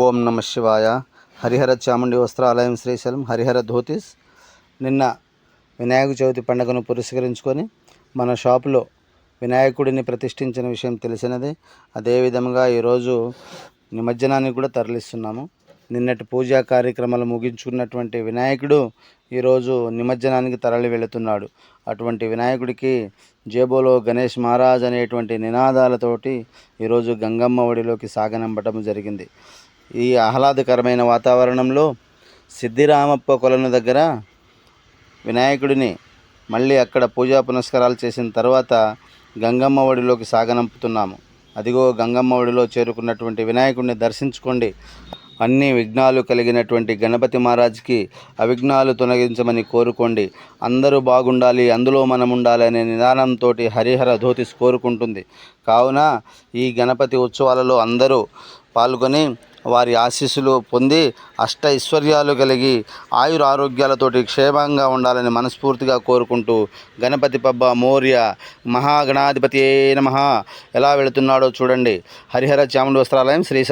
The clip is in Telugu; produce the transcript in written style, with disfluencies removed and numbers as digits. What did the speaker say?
ఓం నమ శివాయ. హరిహర చాముండి వస్త్రాలయం శ్రీశైలం హరిహర ధోతిస్. నిన్న వినాయక చవితి పండుగను పురస్కరించుకొని మన షాపులో వినాయకుడిని ప్రతిష్ఠించిన విషయం తెలిసినదే. అదేవిధంగా ఈరోజు నిమజ్జనానికి కూడా తరలిస్తున్నాము. నిన్నటి పూజా కార్యక్రమాలు ముగించుకున్నటువంటి వినాయకుడు ఈరోజు నిమజ్జనానికి తరలి వెళుతున్నాడు. అటువంటి వినాయకుడికి జేబోలో గణేష్ మహారాజ్ అనేటువంటి నినాదాలతోటి ఈరోజు గంగమ్మ ఒడిలోకి సాగనంపటం జరిగింది. ఈ ఆహ్లాదకరమైన వాతావరణంలో సిద్ధిరామప్ప కొలను దగ్గర వినాయకుడిని మళ్ళీ అక్కడ పూజా పునస్కారాలు చేసిన తర్వాత గంగమ్మ ఒడిలోకి సాగనంపుతున్నాము. అదిగో గంగమ్మ ఒడిలో చేరుకున్నటువంటి వినాయకుడిని దర్శించుకోండి. అన్ని విఘ్నాలు కలిగినటువంటి గణపతి మహారాజ్కి అవిఘ్నాలు తొలగించమని కోరుకోండి. అందరూ బాగుండాలి, అందులో మనం ఉండాలి అనే నిదానంతో హరిహర ధోతిస్ కోరుకుంటుంది. కావున ఈ గణపతి ఉత్సవాలలో అందరూ పాల్గొని వారి ఆశీస్సులు పొంది అష్ట ఐశ్వర్యాలు కలిగి ఆయుర ఆరోగ్యాలతోటి క్షేమంగా ఉండాలని మనస్ఫూర్తిగా కోరుకుంటూ గణపతి పబ్బ మౌర్య మహాగణాధిపతి నమః ఎలా వెళుతున్నాడో చూడండి. హరిహర చాముండి వస్త్రాలయం శ్రీశైలం.